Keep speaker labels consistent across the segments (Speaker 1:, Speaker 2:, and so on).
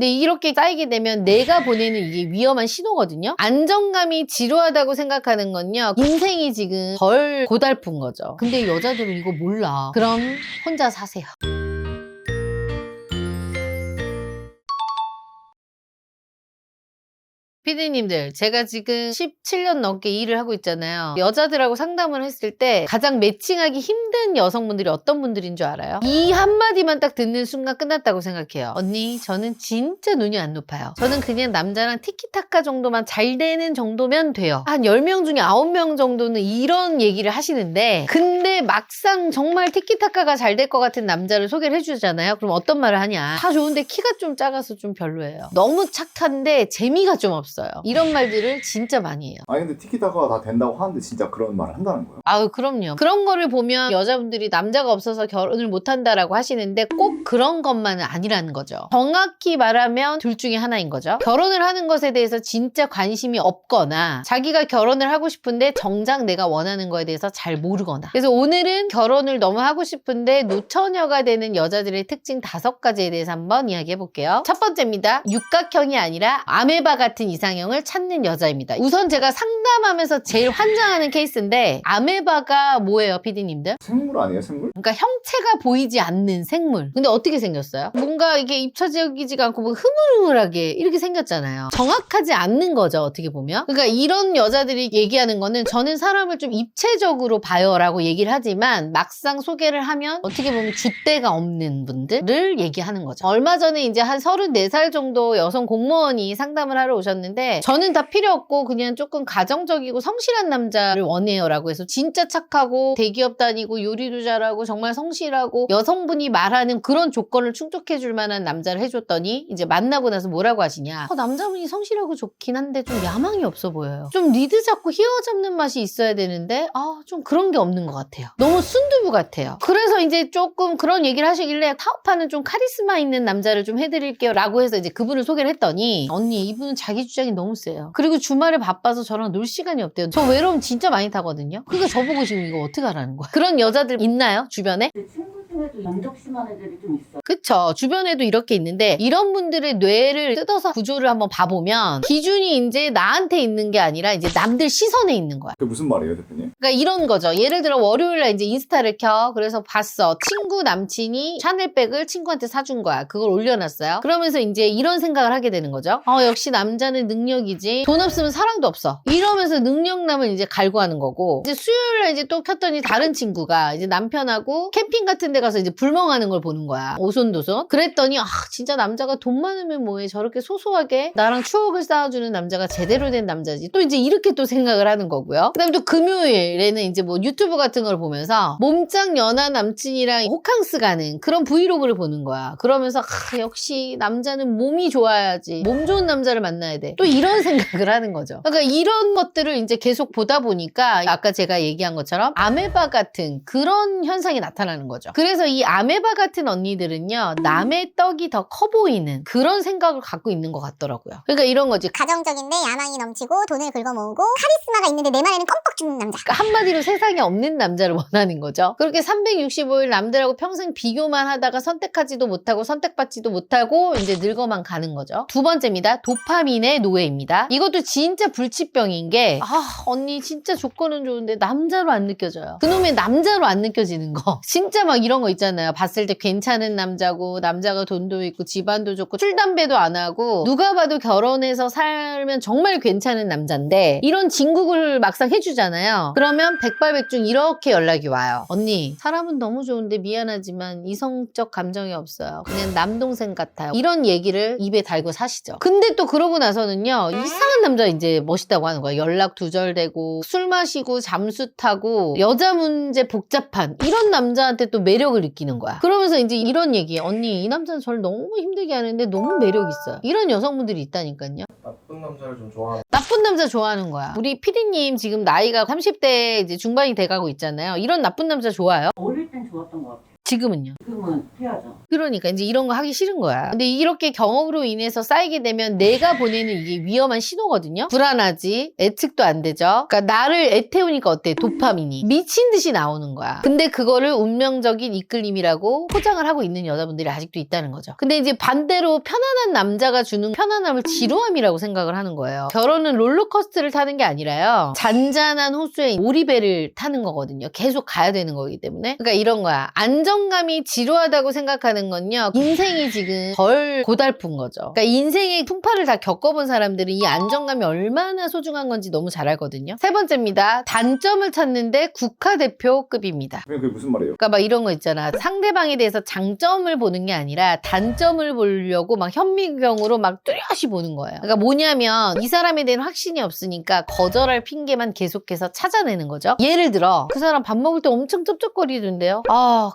Speaker 1: 근데 이렇게 쌓이게 되면 내가 보내는 이게 위험한 신호거든요. 안정감이 지루하다고 생각하는 건요, 인생이 지금 덜 고달픈 거죠. 근데 여자들은 이거 몰라. 그럼 혼자 사세요. 피디님들, 제가 지금 17년 넘게 일을 하고 있잖아요. 여자들하고 상담을 했을 때 가장 매칭하기 힘든 여성분들이 어떤 분들인 줄 알아요? 이 한마디만 딱 듣는 순간 끝났다고 생각해요. 언니, 저는 진짜 눈이 안 높아요. 저는 그냥 남자랑 티키타카 정도만 잘 되는 정도면 돼요. 한 10명 중에 9명 정도는 이런 얘기를 하시는데, 근데 막상 정말 티키타카가 잘 될 것 같은 남자를 소개를 해주잖아요. 그럼 어떤 말을 하냐? 다 좋은데 키가 좀 작아서 좀 별로예요. 너무 착한데 재미가 좀 없어요. 이런 말들을 진짜 많이 해요.
Speaker 2: 아니 근데 티키타카가 다 된다고 하는데 진짜 그런 말을 한다는 거예요?
Speaker 1: 아유, 그럼요. 그런 거를 보면 여자분들이 남자가 없어서 결혼을 못한다라고 하시는데 꼭 그런 것만은 아니라는 거죠. 정확히 말하면 둘 중에 하나인 거죠. 결혼을 하는 것에 대해서 진짜 관심이 없거나 자기가 결혼을 하고 싶은데 정작 내가 원하는 거에 대해서 잘 모르거나. 그래서 오늘은 결혼을 너무 하고 싶은데 노처녀가 되는 여자들의 특징 5가지에 대해서 한번 이야기해 볼게요. 첫 번째입니다. 육각형이 아니라 아메바 같은 이상형을 찾는 여자입니다. 우선 제가 상담하면서 제일 환장하는 케이스인데, 아메바가 뭐예요, 피디님들?
Speaker 2: 생물 아니에요, 생물?
Speaker 1: 그러니까 형체가 보이지 않는 생물. 근데 어떻게 생겼어요? 뭔가 이게 입체적이지가 않고 뭐 흐물흐물하게 이렇게 생겼잖아요. 정확하지 않는 거죠, 어떻게 보면. 그러니까 이런 여자들이 얘기하는 거는 저는 사람을 좀 입체적으로 봐요 라고 얘기를 하지만 막상 소개를 하면 어떻게 보면 줏대가 없는 분들을 얘기하는 거죠. 얼마 전에 이제 한 34살 정도 여성 공무원이 상담을 하러 오셨는데, 저는 다 필요 없고 그냥 조금 가정적이고 성실한 남자를 원해요 라고 해서 진짜 착하고 대기업 다니고 요리도 잘하고 정말 성실하고 여성분이 말하는 그런 조건을 충족해 줄 만한 남자를 해줬더니 이제 만나고 나서 뭐라고 하시냐, 남자분이 성실하고 좋긴 한데 좀 야망이 없어 보여요. 좀 리드 잡고 휘어잡는 맛이 있어야 되는데 좀 그런 게 없는 것 같아요. 너무 순두부 같아요. 그래서 이제 조금 그런 얘기를 하시길래 사업하는 좀 카리스마 있는 남자를 좀 해드릴게요 라고 해서 이제 그분을 소개를 했더니, 언니 이분은 자기 주장이 너무 세요. 그리고 주말에 바빠서 저랑 놀 시간이 없대요. 저 외로움 진짜 많이 타거든요. 그러니까 저보고 지금 이거 어떻게 하라는 거야? 그런 여자들 있나요? 주변에?
Speaker 3: 친구 중에도 연적 심한 애들이 좀 있어요.
Speaker 1: 그쵸. 주변에도 이렇게 있는데, 이런 분들의 뇌를 뜯어서 구조를 한번 봐보면 기준이 이제 나한테 있는 게 아니라 이제 남들 시선에 있는 거야.
Speaker 2: 그게 무슨 말이에요, 대표님?
Speaker 1: 그러니까 이런 거죠. 예를 들어 월요일날 이제 인스타를 켜. 그래서 봤어. 친구 남친이 샤넬백을 친구한테 사준 거야. 그걸 올려놨어요. 그러면서 이제 이런 생각을 하게 되는 거죠. 역시 남자는 능력이지. 돈 없으면 사랑도 없어. 이러면서 능력남을 이제 갈구하는 거고, 이제 수요일날 이제 또 켰더니 다른 친구가 이제 남편하고 캠핑 같은 데 가서 이제 불멍하는 걸 보는 거야. 오손도손. 그랬더니 진짜 남자가 돈 많으면 뭐해. 저렇게 소소하게 나랑 추억을 쌓아주는 남자가 제대로 된 남자지. 또 이제 이렇게 또 생각을 하는 거고요. 그 다음에 또 금요일에는 이제 뭐 유튜브 같은 걸 보면서 몸짱 연하 남친이랑 호캉스 가는 그런 브이로그를 보는 거야. 그러면서 역시 남자는 몸이 좋아야지. 몸 좋은 남자를 만나야 돼. 또 이런 생각을 하는 거죠. 그러니까 이런 것들을 이제 계속 보다 보니까 아까 제가 얘기한 것처럼 아메바 같은 그런 현상이 나타나는 거죠. 그래서 이 아메바 같은 언니들은요, 남의 떡이 더 커 보이는 그런 생각을 갖고 있는 것 같더라고요. 그러니까 이런 거지.
Speaker 4: 가정적인데 야망이 넘치고 돈을 긁어모으고 카리스마가 있는데 내 말에는 껌뻑 죽는 남자.
Speaker 1: 그러니까 한마디로 세상에 없는 남자를 원하는 거죠. 그렇게 365일 남들하고 평생 비교만 하다가 선택하지도 못하고 선택받지도 못하고 이제 늙어만 가는 거죠. 두 번째입니다. 도파민의 노예입니다. 이것도 진짜 불치병인 게, 언니 진짜 조건은 좋은데 남자로 안 느껴져요. 그놈의 남자로 안 느껴지는 거. 진짜 막 이런 거 있잖아요. 봤을 때 괜찮은 남자고, 남자가 돈도 있고 집안도 좋고 술 담배도 안 하고 누가 봐도 결혼해서 살면 정말 괜찮은 남자인데, 이런 진국을 막상 해주잖아요. 그러면 백발백중 이렇게 연락이 와요. 언니, 사람은 너무 좋은데 미안하지만 이성적 감정이 없어요. 그냥 남동생 같아요. 이런 얘기를 입에 달고 사시죠. 근데 또 그러고 나서는요, 이상한 남자 이제 멋있다고 하는 거예요. 연락 두절되고 술 마시고 잠수 타고 여자 문제 복잡한 이런 남자한테 또 매력을 느끼는 거야. 그러면서 이제 이런 얘기, 언니 이 남자는 저를 너무 힘들게 하는데 너무 매력 있어요. 이런 여성분들이 있다니까요.
Speaker 5: 나쁜 남자를 좀 좋아하는.
Speaker 1: 나쁜 남자 좋아하는 거야. 우리 피디님 지금 나이가 30대 이제 중반이 돼가고 있잖아요. 이런 나쁜 남자 좋아요?
Speaker 3: 어릴 땐 좋았던 것 같아요.
Speaker 1: 지금은요?
Speaker 3: 지금은 해야죠.
Speaker 1: 그러니까 이제 이런 거 하기 싫은 거야. 근데 이렇게 경험으로 인해서 쌓이게 되면 내가 보내는 이게 위험한 신호거든요. 불안하지, 예측도 안 되죠. 그러니까 나를 애태우니까 어때? 도파민이 미친 듯이 나오는 거야. 근데 그거를 운명적인 이끌림이라고 포장을 하고 있는 여자분들이 아직도 있다는 거죠. 근데 이제 반대로 편안한 남자가 주는 편안함을 지루함이라고 생각을 하는 거예요. 결혼은 롤러코스터를 타는 게 아니라요, 잔잔한 호수에 오리배를 타는 거거든요. 계속 가야 되는 거기 때문에. 그러니까 이런 거야. 안정감이 지루하다고 생각하는 건요, 인생이 지금 덜 고달픈 거죠. 그러니까 인생의 풍파를 다 겪어본 사람들은 이 안정감이 얼마나 소중한 건지 너무 잘 알거든요. 세 번째입니다. 단점을 찾는데 국가대표급입니다.
Speaker 2: 그게 무슨 말이에요?
Speaker 1: 그러니까 막 이런 거 있잖아. 상대방에 대해서 장점을 보는 게 아니라 단점을 보려고 막 현미경으로 막 뚜렷이 보는 거예요. 그러니까 뭐냐면 이 사람에 대한 확신이 없으니까 거절할 핑계만 계속해서 찾아내는 거죠. 예를 들어 그 사람 밥 먹을 때 엄청 쩝쩝거리던데요.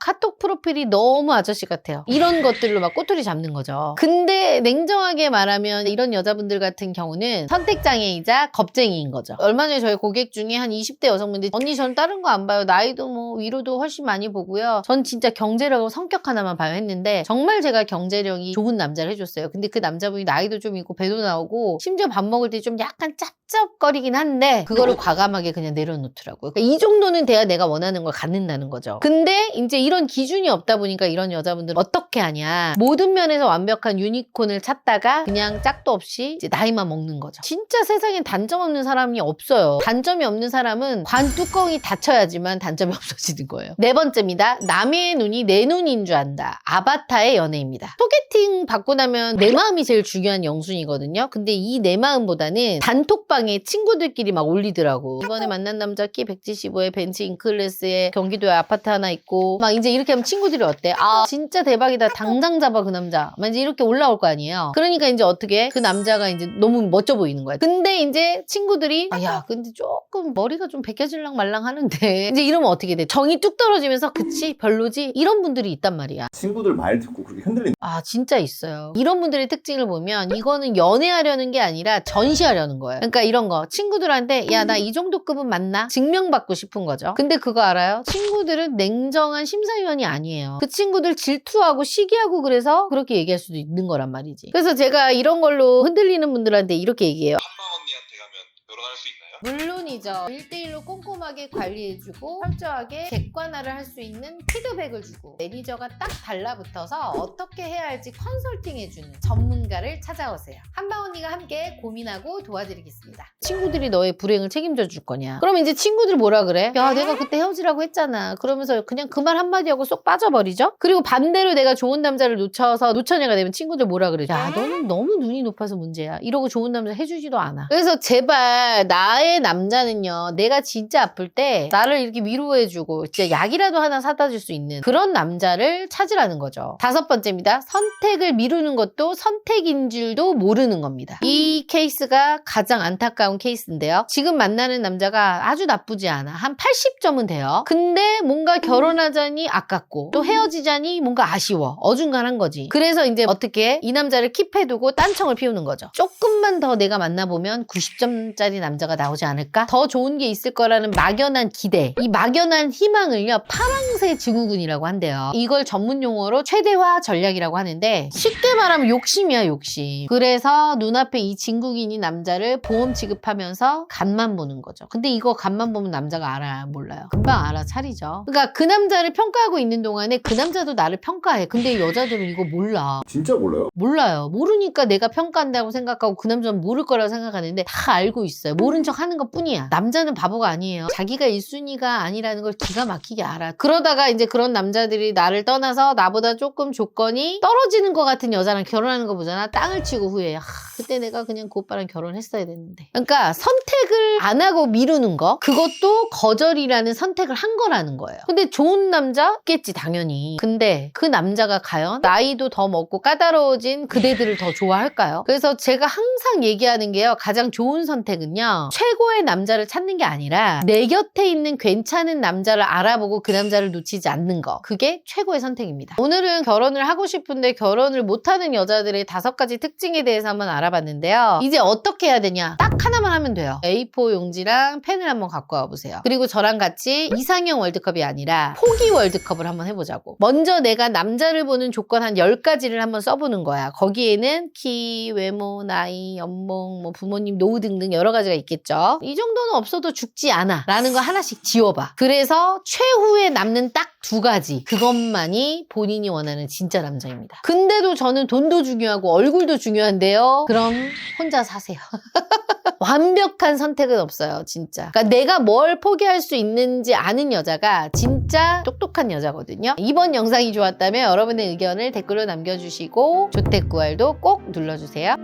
Speaker 1: 카톡 프로필이 너무 아저씨 같아요. 이런 것들로 막 꼬투리 잡는 거죠. 근데 냉정하게 말하면 이런 여자분들 같은 경우는 선택장애이자 겁쟁이인 거죠. 얼마 전에 저희 고객 중에 한 20대 여성분들이 언니 전 다른 거 안 봐요. 나이도 뭐 위로도 훨씬 많이 보고요. 전 진짜 경제력하고 성격 하나만 봐요 했는데 정말 제가 경제력이 좋은 남자를 해줬어요. 근데 그 남자분이 나이도 좀 있고 배도 나오고 심지어 밥 먹을 때 좀 약간 짭짭거리긴 한데 그거를 과감하게 그냥 내려놓더라고요. 그러니까 이 정도는 돼야 내가 원하는 걸 갖는다는 거죠. 근데 이제 이런 기준이 없다 보니까 이런 여자분들은 어떻게 하냐, 모든 면에서 완벽한 유니콘을 찾다가 그냥 짝도 없이 이제 나이만 먹는 거죠. 진짜 세상엔 단점 없는 사람이 없어요. 단점이 없는 사람은 관 뚜껑이 닫혀야지만 단점이 없어지는 거예요. 네 번째입니다. 남의 눈이 내 눈인 줄 안다. 아바타의 연애입니다. 소개팅 받고 나면 내 마음이 제일 중요한 영순이거든요. 근데 이 내 마음보다는 단톡방에 친구들끼리 막 올리더라고. 이번에 만난 남자 키 175에 벤츠 인클래스에 경기도에 아파트 하나 있고 막 이제 이렇게 하면 친구들이 어때? 진짜 대박이다. 당장 잡아 그 남자. 막 이제 이렇게 올라올 거 아니에요. 그러니까 이제 어떻게 그 남자가 이제 너무 멋져 보이는 거야. 근데 이제 친구들이 야 근데 조금 머리가 좀 벗겨질랑 말랑 하는데 이제 이러면 어떻게 돼? 정이 뚝 떨어지면서 그치 별로지? 이런 분들이 있단 말이야.
Speaker 2: 친구들 말 듣고 그렇게 흔들린.
Speaker 1: 진짜 있어요. 이런 분들의 특징을 보면 이거는 연애하려는 게 아니라 전시하려는 거예요. 그러니까 이런 거 친구들한테 야 나 이 정도 급은 맞나? 증명받고 싶은 거죠. 근데 그거 알아요? 친구들은 냉정한 심사위원이 아니에요. 그 친구들 질투하고 시기하고 그래서 그렇게 얘기할 수도 있는 거란 말이지. 그래서 제가 이런 걸로 흔들리는 분들한테 이렇게 얘기해요.
Speaker 5: 한방 언니한테 가면 결혼할 수 있나요?
Speaker 1: 물론이죠. 1대1로 꼼꼼하게 관리해주고 철저하게 객관화를 할 수 있는 피드백을 주고 매니저가 딱 달라붙어서 어떻게 해야 할지 컨설팅해주는 전문가를 찾아오세요. 한방 언니가 함께 고민하고 도와드리겠습니다. 친구들이 너의 불행을 책임져 줄 거냐? 그럼 이제 친구들이 뭐라 그래? 야 내가 그때 헤어지라고 했잖아. 그러면서 그냥 그 말 한마디 하고 쏙 빠져버리죠? 그리고 반대로 내가 좋은 남자를 놓쳐서 노처녀가 되면 친구들 뭐라 그래? 야 너는 너무 눈이 높아서 문제야. 이러고 좋은 남자 해주지도 않아. 그래서 제발 나의 남자는요, 내가 진짜 아플 때 나를 이렇게 위로해주고 진짜 약이라도 하나 사다 줄 수 있는 그런 남자를 찾으라는 거죠. 다섯 번째입니다. 선택을 미루는 것도 선택인 줄도 모르는 겁니다. 이 케이스가 가장 안타까운 케이스인데요. 지금 만나는 남자가 아주 나쁘지 않아. 한 80점은 돼요. 근데 뭔가 결혼하자니 아깝고 또 헤어지자니 뭔가 아쉬워. 어중간한 거지. 그래서 이제 어떻게 이 남자를 킵해두고 딴청을 피우는 거죠. 조금만 더 내가 만나보면 90점짜리 남자가 나오지 않을까? 더 좋은 게 있을 거라는 막연한 기대. 이 막연한 희망을요, 파랑새 증후군이라고 한대요. 이걸 전문 용어로 최대화 전략이라고 하는데 쉽게 말하면 욕심이야, 욕심. 그래서 눈앞에 이 진국인이 남자를 보험 취급하면서 간만 보는 거죠. 근데 이거 간만 보면 남자가 알아요? 몰라요? 금방 알아차리죠. 그러니까 그 남자를 평가하고 있는 동안에 그 남자도 나를 평가해. 근데 여자들은 이거 몰라.
Speaker 2: 진짜 몰라요?
Speaker 1: 몰라요. 모르니까 내가 평가한다고 생각하고 그 남자는 모를 거라고 생각하는데 다 알고 있어요. 모른 척 하는 것 뿐이야. 남자는 바보가 아니에요. 자기가 1순위가 아니라는 걸 기가 막히게 알아. 그러다가 이제 그런 남자들이 나를 떠나서 나보다 조금 조건이 떨어지는 것 같은 여자랑 결혼하는 거 보잖아. 땅을 치고 후회해. 그때 내가 그냥 그 오빠랑 결혼했어야 됐는데. 그러니까 선택을 안 하고 미루는 거, 그것도 거절이라는 선택을 한 거라는 거예요. 근데 좋은 남자겠지 당연히. 근데 그 남자가 과연 나이도 더 먹고 까다로워진 그대들을 더 좋아할까요? 그래서 제가 항상 얘기하는 게요, 가장 좋은 선택은요, 최고의 남자를 찾는 게 아니라 내 곁에 있는 괜찮은 남자를 알아보고 그 남자를 놓치지 않는 거, 그게 최고의 선택입니다. 오늘은 결혼을 하고 싶은데 결혼을 못하는 여자들의 5가지 특징에 대해서 한번 알아봤는데요. 이제 어떻게 해야 되냐? 딱 하나만 하면 돼요. A4 용지랑 펜을 한번 갖고 와보세요. 그리고 저랑 같이 이상형 월드컵이 아니라 포기 월드컵을 한번 해보자고. 먼저 내가 남자를 보는 조건 한 10가지를 한번 써보는 거야. 거기에는 키, 외모, 나이, 연봉, 뭐 부모님 노후 등등 여러 가지가 있겠죠. 이 정도는 없어도 죽지 않아 라는 거 하나씩 지워봐. 그래서 최후에 남는 딱 2가지, 그것만이 본인이 원하는 진짜 남자입니다. 근데도 저는 돈도 중요하고 얼굴도 중요한데요. 그럼 혼자 사세요. 완벽한 선택은 없어요, 진짜. 그러니까 내가 뭘 포기할 수 있는지 아는 여자가 진짜 똑똑한 여자거든요. 이번 영상이 좋았다면 여러분의 의견을 댓글로 남겨주시고 조택구알도 꼭 눌러주세요.